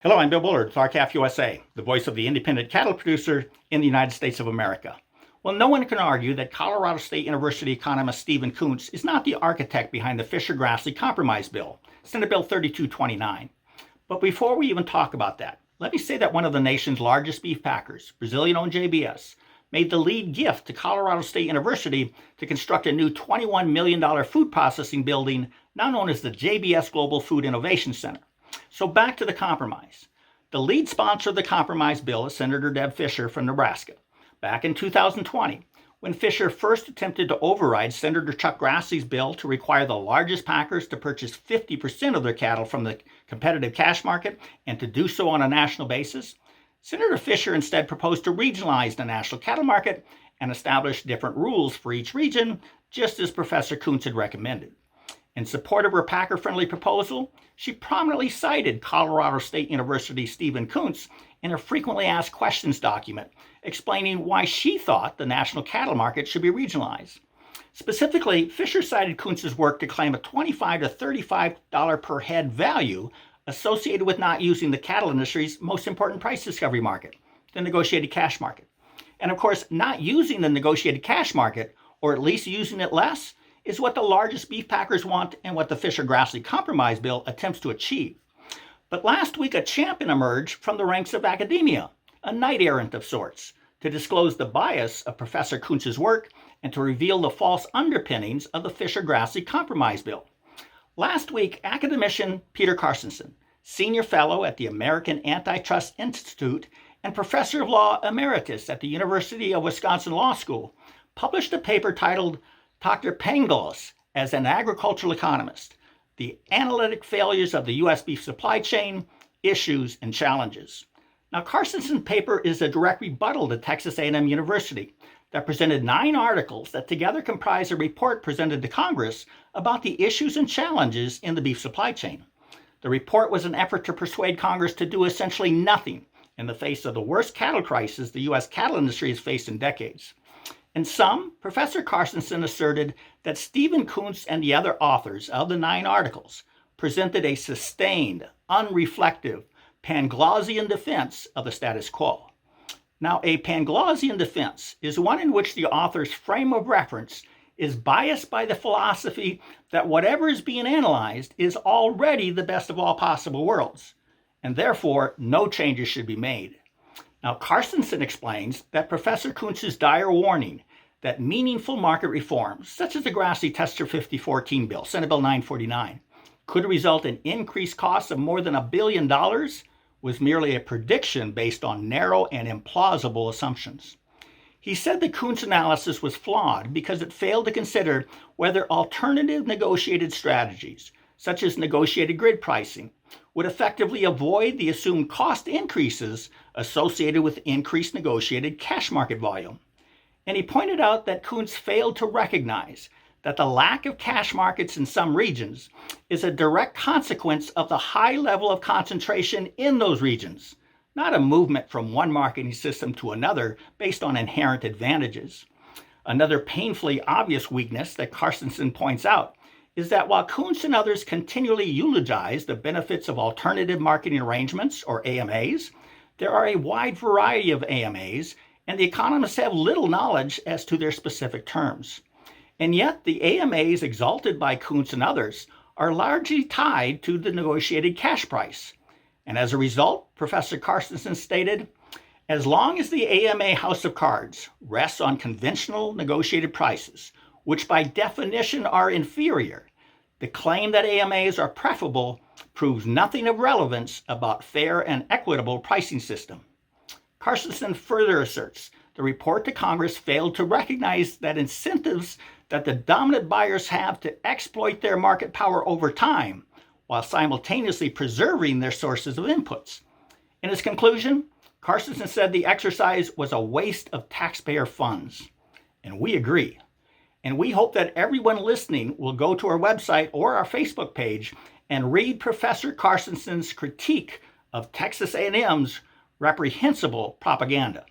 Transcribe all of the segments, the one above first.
Hello, I'm Bill Bullard with RCAF USA, the voice of the independent cattle producer in the United States of America. Well, no one can argue that Colorado State University economist Stephen Koontz is not the architect behind the Fischer-Grassley Compromise Bill, Senate Bill 3229. But before we even talk about that, let me say that one of the nation's largest beef packers, Brazilian-owned JBS, made the lead gift to Colorado State University to construct a new $21 million food processing building, now known as the JBS Global Food Innovation Center. So back to the compromise. The lead sponsor of the compromise bill is Senator Deb Fischer from Nebraska. Back in 2020, when Fischer first attempted to override Senator Chuck Grassley's bill to require the largest packers to purchase 50% of their cattle from the competitive cash market and to do so on a national basis, Senator Fischer instead proposed to regionalize the national cattle market and establish different rules for each region, just as Professor Koontz had recommended. In support of her packer-friendly proposal, she prominently cited Colorado State University Stephen Koontz in a frequently asked questions document, explaining why she thought the national cattle market should be regionalized. Specifically, Fischer cited Koontz's work to claim a $25 to $35 per head value associated with not using the cattle industry's most important price discovery market, the negotiated cash market. And of course, not using the negotiated cash market, or at least using it less, is what the largest beef packers want and what the Fischer-Grassley Compromise Bill attempts to achieve. But last week, a champion emerged from the ranks of academia, a knight errant of sorts, to disclose the bias of Professor Koontz's work and to reveal the false underpinnings of the Fischer-Grassley Compromise Bill. Last week, academician Peter Carstensen, senior fellow at the American Antitrust Institute and professor of law emeritus at the University of Wisconsin Law School, published a paper titled Dr. Pangloss as an Agricultural Economist, the Analytic Failures of the U.S. Beef Supply Chain, Issues and Challenges. Now, Carstensen's paper is a direct rebuttal to Texas A&M University that presented 9 articles that together comprise a report presented to Congress about the issues and challenges in the beef supply chain. The report was an effort to persuade Congress to do essentially nothing in the face of the worst cattle crisis the U.S. cattle industry has faced in decades. In sum, Professor Carstensen asserted that Stephen Koontz and the other authors of the 9 articles presented a sustained, unreflective, Panglossian defense of the status quo. Now, a Panglossian defense is one in which the author's frame of reference is biased by the philosophy that whatever is being analyzed is already the best of all possible worlds, and therefore no changes should be made. Now, Carstensen explains that Professor Koontz's dire warning that meaningful market reforms, such as the Grassley Tester 5014 bill, Senate Bill 949, could result in increased costs of more than $1 billion was merely a prediction based on narrow and implausible assumptions. He said the Koontz analysis was flawed because it failed to consider whether alternative negotiated strategies, such as negotiated grid pricing, would effectively avoid the assumed cost increases associated with increased negotiated cash market volume. And he pointed out that Koontz failed to recognize that the lack of cash markets in some regions is a direct consequence of the high level of concentration in those regions, not a movement from one marketing system to another based on inherent advantages. Another painfully obvious weakness that Carstensen points out is that while Koontz and others continually eulogize the benefits of alternative marketing arrangements, or AMAs, there are a wide variety of AMAs, and the economists have little knowledge as to their specific terms. And yet, the AMAs exalted by Koontz and others are largely tied to the negotiated cash price. And as a result, Professor Carstensen stated, as long as the AMA house of cards rests on conventional negotiated prices, which by definition are inferior, the claim that AMAs are preferable proves nothing of relevance about fair and equitable pricing system. Carstensen further asserts the report to Congress failed to recognize that incentives that the dominant buyers have to exploit their market power over time while simultaneously preserving their sources of inputs. In his conclusion, Carstensen said the exercise was a waste of taxpayer funds. And we agree. And we hope that everyone listening will go to our website or our Facebook page and read Professor Carstensen's critique of Texas A&M's reprehensible propaganda.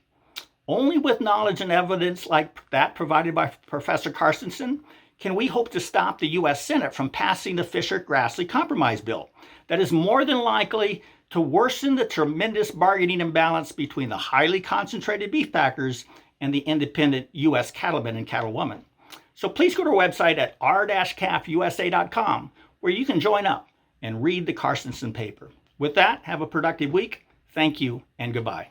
Only with knowledge and evidence like that provided by Professor Carstensen can we hope to stop the U.S. Senate from passing the Fischer-Grassley Compromise Bill that is more than likely to worsen the tremendous bargaining imbalance between the highly concentrated beef packers and the independent U.S. cattlemen and cattlewomen. So please go to our website at r-cafusa.com, where you can join up and read the Carstensen paper. With that, have a productive week. Thank you and goodbye.